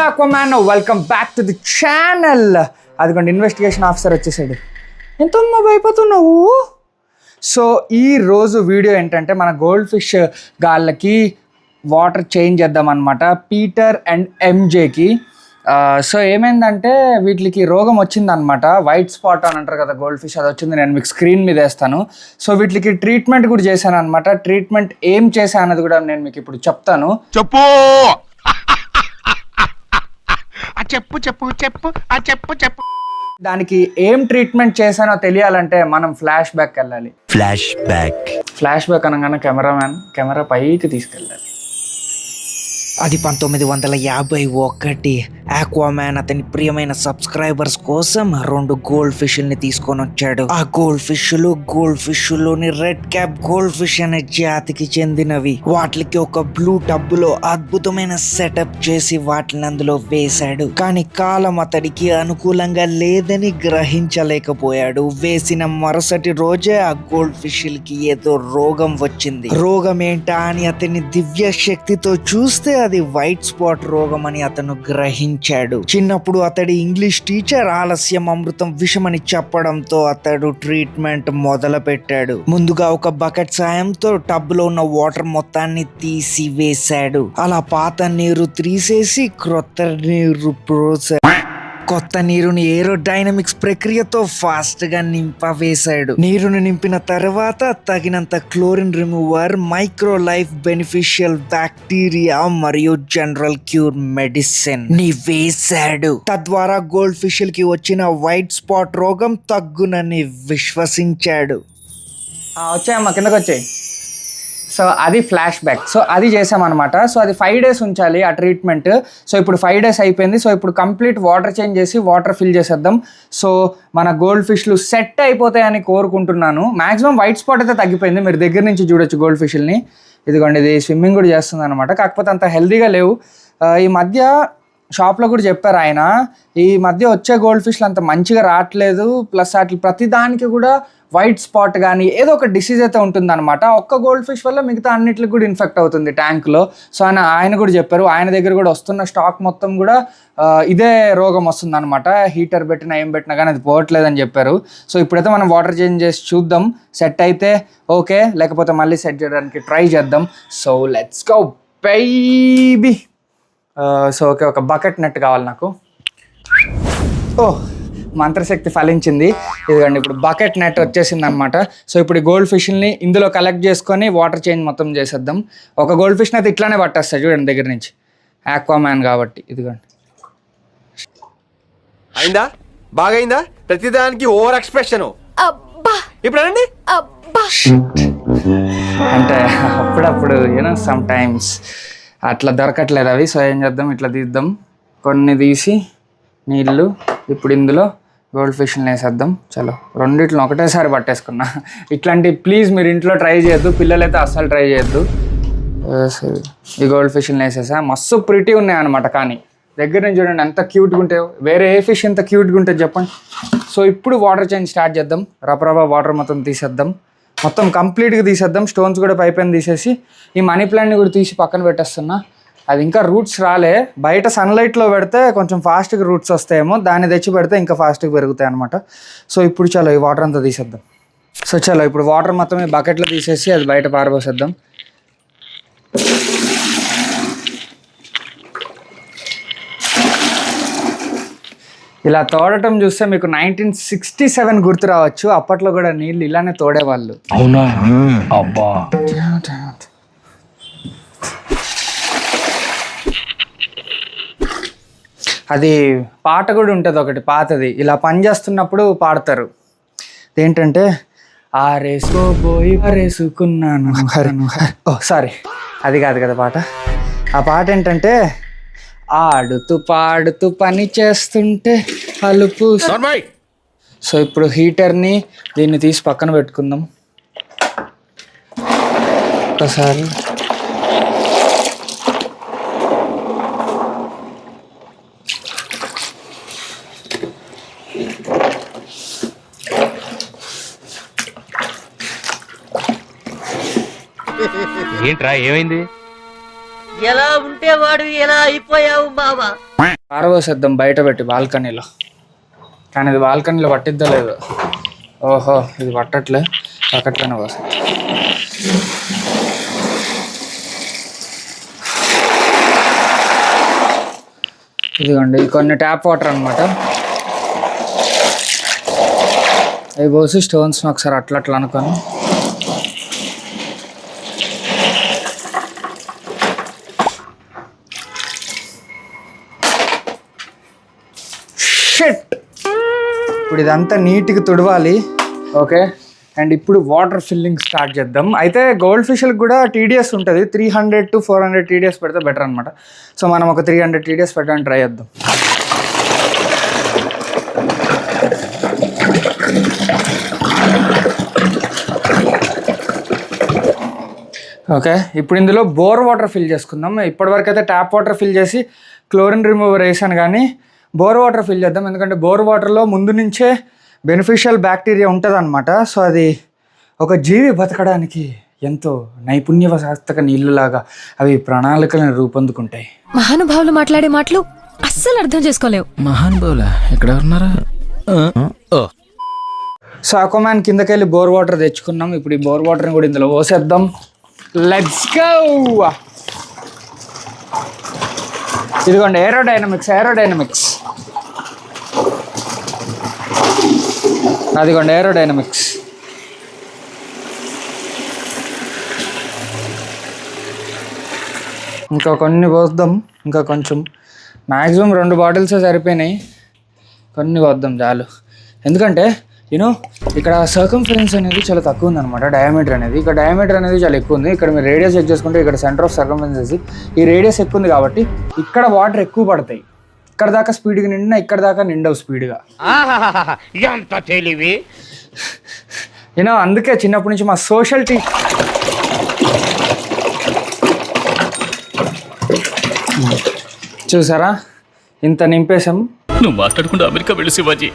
Hello Aquaman, welcome back to the channel. అదిగోండి investigation officer వచ్చేసాడు. ఎంతమ్మా భయపడుతున్నావు? సో ఈ రోజు వీడియో ఏంటంటే మన గోల్డ్ ఫిష్ గాళ్ళకి వాటర్ చేంజ్ చేద్దాం అనమాట, పీటర్ అండ్ ఎంజేకి. సో ఏమైందంటే వీటికి రోగం వచ్చిందనమాట, వైట్ స్పాట్ అని అంటారు కదా గోల్డ్ ఫిష్, అది వచ్చింది. నేను మీకు స్క్రీన్ మీద వేస్తాను. సో వీటికి ట్రీట్మెంట్ కూడా చేశాను అనమాట. ట్రీట్మెంట్ ఏం చేశాను అన్నది కూడా నేను మీకు ఇప్పుడు చెప్తాను. చెప్పు చెప్పు చెప్పు చెప్పు చెప్పు చెప్పు దానికి ఏం ట్రీట్మెంట్ చేశానో తెలియాలంటే మనం ఫ్లాష్ బ్యాక్ వెళ్ళాలి. ఫ్లాష్ బ్యాక్ అనగానే కెమెరా పైకి తీసుకెళ్ళాలి. అది 1951 ఆక్వామ్యాన్ అతని ప్రియమైన సబ్స్క్రైబర్స్ కోసం 2 గోల్డ్ ఫిష్ని తీసుకొని వచ్చాడు. ఆ గోల్డ్ ఫిష్లోని రెడ్ క్యాప్ గోల్డ్ ఫిష్ అనే జాతికి చెందినవి. వాటికి ఒక బ్లూ టబ్ లో అద్భుతమైన సెటప్ చేసి వాటిని అందులో వేశాడు. కానీ కాలం అతడికి అనుకూలంగా లేదని గ్రహించలేకపోయాడు. వేసిన మరుసటి రోజే ఆ గోల్డ్ ఫిష్లకి ఏదో రోగం వచ్చింది. రోగం ఏంటా అని అతని దివ్య శక్తితో చూస్తే అది వైట్ స్పాట్ రోగం అని అతను గ్రహించాడు. చిన్నప్పుడు అతడి ఇంగ్లీష్ టీచర్ ఆలస్యం అమృతం విషమని చెప్పడంతో అతడు ట్రీట్మెంట్ మొదలు పెట్టాడు. ముందుగా ఒక బకెట్ సాయంతో టబ్ లో ఉన్న వాటర్ మొత్తాన్ని తీసి వేశాడు. అలా పాత నీరు తీసేసి కొత్త నీరుని ఏరోడైనమిక్స్ ప్రక్రియతో ఫాస్ట్ గా నింపవేశాడు. నీరుని నింపిన తర్వాత తగినంత chlorine remover, micro life beneficial bacteria మరియు జనరల్ క్యూర్ మెడిసిన్ ని వేశాడు. తద్వారా గోల్డ్ ఫిష్లకి వచ్చిన వైట్ స్పాట్ రోగం తగ్గునని విశ్వసించాడు. వచ్చాయమ్మా, కిందకు వచ్చాయి. సో అది ఫ్లాష్ బ్యాక్. సో అది చేసామన్నమాట. సో అది 5 days ఉంచాలి ఆ ట్రీట్మెంట్. సో ఇప్పుడు 5 days అయిపోయింది. సో ఇప్పుడు కంప్లీట్ వాటర్ చేంజ్ చేసి వాటర్ ఫిల్ చేసేద్దాం. సో మన గోల్డ్ ఫిష్లు సెట్ అయిపోతాయని కోరుకుంటున్నాను. మ్యాక్సిమం వైట్ స్పాట్ అయితే తగ్గిపోయింది. మీరు దగ్గర నుంచి చూడొచ్చు గోల్డ్ ఫిష్ని. ఇదిగోండి, ఇది స్విమ్మింగ్ కూడా చేస్తుంది అనమాట. కాకపోతే అంత హెల్తీగా లేవు. ఈ మధ్య షాప్లో కూడా చెప్పారు ఆయన, ఈ మధ్య వచ్చే గోల్డ్ ఫిష్లు అంత మంచిగా రావట్లేదు. ప్లస్ అట్లా ప్రతి దానికి కూడా వైట్ స్పాట్ కానీ ఏదో ఒక డిసీజ్ అయితే ఉంటుందన్నమాట. ఒక్క గోల్డ్ ఫిష్ వల్ల మిగతా అన్నిటికి కూడా ఇన్ఫెక్ట్ అవుతుంది ట్యాంక్లో. సో ఆయన కూడా చెప్పారు, ఆయన దగ్గర కూడా వస్తున్న స్టాక్ మొత్తం కూడా ఇదే రోగం వస్తుంది అనమాట. హీటర్ పెట్టినా ఏం పెట్టినా కానీ అది పోవట్లేదని చెప్పారు. సో ఇప్పుడైతే మనం వాటర్ చేంజ్ చేసి చూద్దాం. సెట్ అయితే ఓకే, లేకపోతే మళ్ళీ సెట్ చేయడానికి ట్రై చేద్దాం. So let's go baby. So okay, ఒక బకెట్ నెట్ కావాలి నాకు. మంత్రశక్తి ఫలించింది. ఇదిగోండి, ఇప్పుడు బకెట్ నెట్ వచ్చేసింది అనమాట. సో ఇప్పుడు ఈ గోల్డ్ ఫిష్ని ఇందులో కలెక్ట్ చేసుకొని వాటర్ చేంజ్ మొత్తం చేసేద్దాం. ఒక గోల్డ్ ఫిష్ని అయితే ఇట్లానే పట్టేస్తాయి చూడండి దగ్గర నుంచి, ఆక్వామ్యాన్ కాబట్టి. ఇదిగోండి, అయిందా? బాగైందా? ప్రతిదానికి ఓవర్ ఎక్స్ప్రెషన్. ఇప్పుడు అనండి. అంటే అప్పుడప్పుడు యూనో సమ్ టైమ్స్ అట్లా దొరకట్లేదు అవి. సో ఏం చేద్దాం, ఇట్లా తీద్దాం. కొన్ని తీసి నీళ్ళు ఇప్పుడు ఇందులో గోల్డ్ ఫిష్ని వేసేద్దాం. చలో, రెండిట్లో ఒకటేసారి పట్టేసుకున్నా. ఇట్లాంటి ప్లీజ్ మీరు ఇంట్లో ట్రై చేయొద్దు, పిల్లలైతే అస్సలు ట్రై చేయొద్దు. ఈ గోల్డ్ ఫిష్ని వేసేసా. మస్తు ప్రిటీ ఉన్నాయి అనమాట. కానీ దగ్గర నుంచి చూడండి ఎంత క్యూట్గా ఉంటాయో. వేరే ఏ ఫిష్ ఎంత క్యూట్గా ఉంటుంది చెప్పండి. సో ఇప్పుడు వాటర్ చేంజ్ స్టార్ట్ చేద్దాం. రపరపా వాటర్ మొత్తం తీసేద్దాం, మొత్తం కంప్లీట్గా తీసేద్దాం. స్టోన్స్ కూడా పైపైన తీసేసి ఈ మనీ ప్లాంట్ని కూడా తీసి పక్కన పెట్టేస్తున్నా. అది ఇంకా రూట్స్ రాలే. బయట సన్లైట్లో పెడితే కొంచెం ఫాస్ట్గా రూట్స్ వస్తాయేమో, దాన్ని తెచ్చి పెడితే ఇంకా ఫాస్ట్గా పెరుగుతాయి అనమాట. సో ఇప్పుడు చలో ఈ వాటర్ అంతా తీసేద్దాం. సో చలో ఇప్పుడు వాటర్ మొత్తం ఈ బకెట్లో తీసేసి అది బయట పారబోసేద్దాం. ఇలా తోడటం చూస్తే మీకు 1967 గుర్తు రావచ్చు. అప్పట్లో కూడా నీళ్ళు ఇలానే తోడేవాళ్ళు. అవునా? అబ్బా, అది పాట కూడా ఉంటుంది ఒకటి పాతది, ఇలా పని చేస్తున్నప్పుడు పాడతారు. ఏంటంటే ఆరేసుకోబోయి ఆరేసుకున్నాను. సారీ, అది కాదు కదా పాట. ఆ పాట ఏంటంటే ఆడుతూ పాడుతూ పని చేస్తుంటే అలుపు. సో ఇప్పుడు హీటర్ని దీన్ని తీసి పక్కన పెట్టుకుందాం. ఒకసారి ఏంట్రా ఏమైంది? ఎలా ఉంటే వాడు ఎలా అయిపోయావు బావా. పారబోసేద్దాం బయట పెట్టి బాల్కనీలో. కానీ ఇది బాల్కనీలో పట్టిద్దా లేదు. ఓహో ఇది పట్టట్లే, పక్కట్లోనే పోసేద్దాం. ఇదిగోండి కొన్ని ట్యాప్ వాటర్ అనమాట. అవి పోసి స్టోన్స్ని ఒకసారి అట్లా అట్లా అనుకొని షిట్. ఇప్పుడు ఇదంతా నీట్గా తుడవాలి. ఓకే, అండ్ ఇప్పుడు వాటర్ ఫిల్లింగ్ స్టార్ట్ చేద్దాం. అయితే గోల్డ్ ఫిష్లకు కూడా టీడీఎస్ ఉంటుంది. 300 to 400 టీడీఎస్ పెడితే బెటర్ అనమాట. సో మనం ఒక 300 టీడీఎస్ పెట్టడానికి ట్రై చేద్దాం. ఓకే, ఇప్పుడు ఇందులో బోర్ వాటర్ ఫిల్ చేసుకుందాం. ఇప్పటివరకు అయితే ట్యాప్ వాటర్ ఫిల్ చేసి క్లోరిన్ రిమూవర్ వేసాను, కానీ బోర్ వాటర్ ఫిల్ చేద్దాం. ఎందుకంటే బోర్ వాటర్లో ముందు నుంచే బెనిఫిషియల్ బ్యాక్టీరియా ఉంటుంది అనమాట. సో అది ఒక జీవి బతకడానికి ఎంతో నైపుణ్యశాస్త్రక నీళ్ళలాగా అవి ప్రణాళికలను రూపొందుకుంటాయి. మహానుభావులు మాట్లాడే మాటలు అస్సలు అర్థం చేసుకోలేవు. మహానుభావులా ఎక్కడ ఉన్నారా? సో అక్వామ్యాన్ కిందకెళ్ళి బోర్ వాటర్ తెచ్చుకున్నాం. ఇప్పుడు ఈ బోర్ వాటర్ని కూడా ఇందులో పోసేద్దాం. Let's go. ఇదిగోండి ఏరోడైనమిక్స్. అదిగోండి ఏరోడైనమిక్స్. ఇంకా కొన్ని పోద్దాం, ఇంకా కొంచెం. మ్యాక్సిమం 2 బాటిల్స్ సరిపోయినాయి, కొన్ని పోద్దాం చాలు. ఎందుకంటే ఇక్కడ సర్కంఫరెన్స్ అనేది చాలా తక్కువ ఉందన్నమాట. డయామీటర్ అనేది ఇక్కడ డయామీటర్ అనేది చాలా ఎక్కువ ఉంది. ఇక్కడ మీరు రేడియస్ చెక్ చేసుకుంటే ఇక్కడ సెంటర్ ఆఫ్ సర్కంఫరెన్స్ ఈ రేడియస్ ఎక్కువ ఉంది కాబట్టి ఇక్కడ వాటర్ ఎక్కువ పడతాయి. ఇక్కడ దాకా స్పీడ్గా నిండినా ఇక్కడ దాకా నిండవు స్పీడ్గా. ఎంత తెలివి. అందుకే చిన్నప్పటి నుంచి మా సోషల్ చూసారా ఇంత నింపేశాం. నువ్వు మాట్లాడుకుంటూ అమెరికా వెళ్ళి శివాజీ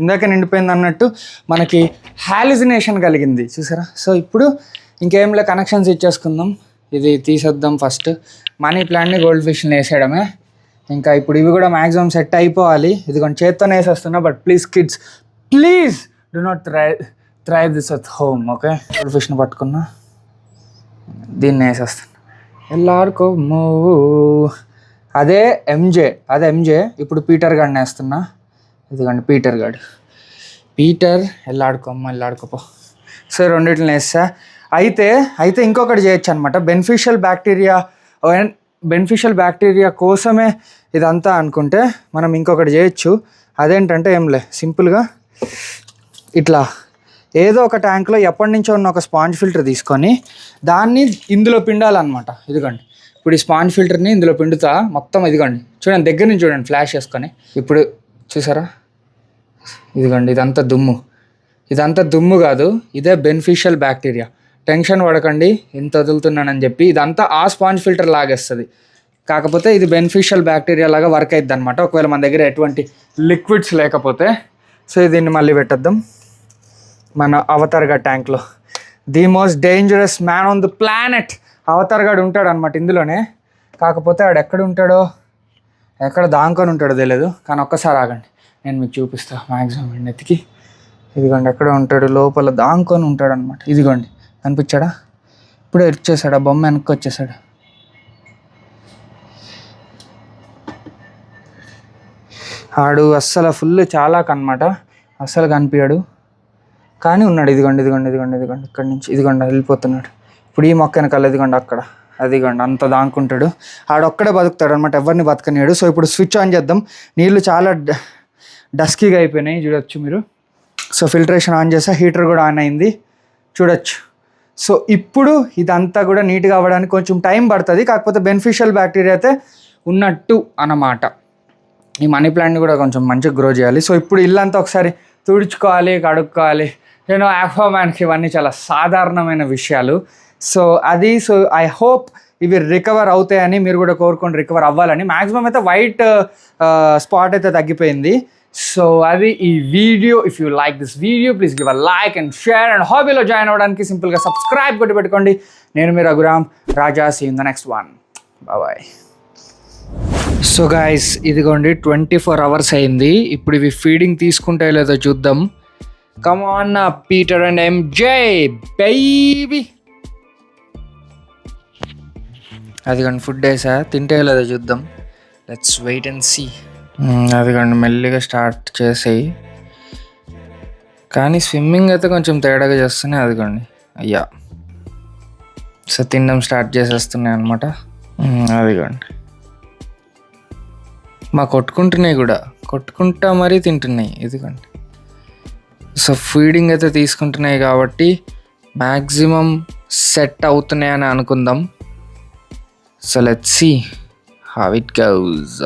ఇందాక నిండిపోయింది అన్నట్టు మనకి హాలిజినేషన్ కలిగింది చూసారా. సో ఇప్పుడు ఇంకేంలే కనెక్షన్స్ ఇచ్చేసుకుందాం. ఇది తీసేద్దాం ఫస్ట్. మనీ ప్లాంట్ని గోల్డ్ ఫిష్ని వేసేయడమే. ఇంకా ఇప్పుడు ఇవి కూడా మ్యాక్సిమం సెట్ అయిపోవాలి. ఇది కొంచెం చేత్తోనే వేసేస్తున్నా. But please kids, please do not try this at home. Okay, gold ఫిష్ని పట్టుకున్నా, దీన్ని వేసేస్తాను. ఎల్లాడుకో మూవు. అదే ఎంజే. ఇప్పుడు పీటర్ గాడిని వేస్తున్నా. ఇదిగోండి పీటర్ ఎల్లాడుకోపో. సో రెండింటిని వేస్తా. అయితే ఇంకొకటి చేయొచ్చు అనమాట. బెనిఫిషియల్ బ్యాక్టీరియా కోసమే ఇదంతా అనుకుంటే మనం ఇంకొకటి చేయొచ్చు. అదేంటంటే సింపుల్గా ఇట్లా ఏదో ఒక ట్యాంక్లో ఎప్పటి నుంచో ఉన్న ఒక స్పాంజ్ ఫిల్టర్ తీసుకొని దాన్ని ఇందులో పిండాలన్నమాట. ఇదిగోండి ఇప్పుడు ఈ స్పాంజ్ ఫిల్టర్ని ఇందులో పిండుతా మొత్తం. ఇదిగోండి చూడండి, దగ్గర నుంచి చూడండి ఫ్లాష్ చేసుకొని. ఇప్పుడు చూసారా, ఇదిగోండి ఇదంతా దుమ్ము కాదు, ఇదే బెనిఫిషియల్ బ్యాక్టీరియా. టెన్షన్ పడకండి ఎంత వదులుతున్నానని చెప్పి. ఇదంతా ఆ స్పాంజ్ ఫిల్టర్ లాగేస్తుంది. కాకపోతే ఇది బెనిఫిషియల్ బ్యాక్టీరియా లాగా వర్క్ అవుతుంది అనమాట, ఒకవేళ మన దగ్గర ఎటువంటి లిక్విడ్స్ లేకపోతే. సో దీన్ని మళ్ళీ పెట్టేద్దాం మన అవతార్ గాడ్ ట్యాంక్లో. The most dangerous man on the planet Avatar God ఉంటాడు అనమాట ఇందులోనే. కాకపోతే ఆడు ఎక్కడ దాంకొని ఉంటాడో తెలియదు. కానీ ఒక్కసారి ఆగండి, నేను మీకు చూపిస్తా. మ్యాక్సిమం నెత్తికి ఇదిగోండి ఎక్కడ ఉంటాడు, లోపల దాంకొని ఉంటాడు అనమాట. ఇదిగోండి కనిపించాడా, ఇప్పుడే వచ్చేసాడు, ఆ బొమ్మ వెనక్కి వచ్చేసాడు. ఆడు అస్సలు ఫుల్ చాలాక్ అనమాట, అస్సలు కనిపించాడు. కానీ ఉన్నాడు. ఇదిగోండి ఇక్కడి నుంచి ఇదిగోండి వెళ్ళిపోతున్నాడు. ఇప్పుడు ఈ మొక్క వెనకాల ఇదిగోండి అక్కడ, అదిగోండి అంత దాంకుంటాడు. ఆడొక్కడే బతుకుతాడు అనమాట, ఎవరిని బతకనియాడు. సో ఇప్పుడు స్విచ్ ఆన్ చేద్దాం. నీళ్ళు చాలా డస్కీగా అయిపోయినాయి చూడొచ్చు మీరు. సో ఫిల్టరేషన్ ఆన్ చేసా, హీటర్ కూడా ఆన్ అయింది చూడొచ్చు. సో ఇప్పుడు ఇదంతా కూడా నీట్గా అవ్వడానికి కొంచెం టైం పడుతుంది. కాకపోతే బెనిఫిషియల్ బ్యాక్టీరియా అయితే ఉన్నట్టు అన్నమాట. ఈ మనీ ప్లాంట్ని కూడా కొంచెం మంచిగా గ్రో చేయాలి. సో ఇప్పుడు ఇల్లంతా ఒకసారి తుడుచుకోవాలి, కడుక్కోవాలి. ఆక్వామ్యాన్కి ఇవన్నీ చాలా సాధారణమైన విషయాలు. సో ఐ హోప్ ఇవి రికవర్ అవుతాయని మీరు కూడా కోరుకొని రికవర్ అవ్వాలని. మ్యాక్సిమం అయితే వైట్ స్పాట్ అయితే తగ్గిపోయింది. సో అది ఈ video. If you like this video please give a like and share. And హాబీలో జాయిన్ అవ్వడానికి సింపుల్గా సబ్స్క్రైబ్ కొట్టి పెట్టుకోండి. నేను మీ Raghuram Raja. See in the next one. Bye. So guys ఇదిగోండి 24 అవర్స్ అయింది. ఇప్పుడు ఇవి ఫీడింగ్ తీసుకుంటాయో లేదో చూద్దాం. Come on Peter and MJ baby. అదిగోండి ఫుడ్ వేసా, తింటాయో లేదో చూద్దాం. Let's wait and see. అదిగోండి మెల్లిగా స్టార్ట్ చేసేయి, కానీ స్విమ్మింగ్ అయితే కొంచెం తేడాగా చేస్తున్నాయి. అదిగోండి అయ్యా, సో తినడం స్టార్ట్ చేసేస్తున్నాయి అనమాట. అదిగోండి కొట్టుకుంటున్నాయి కూడా, కొట్టుకుంటా మరీ తింటున్నాయి. ఇదిగోండి సో ఫీడింగ్ అయితే తీసుకుంటున్నాయి కాబట్టి మ్యాక్సిమం సెట్ అవుతున్నాయి అని అనుకుందాం. So let's see how it goes.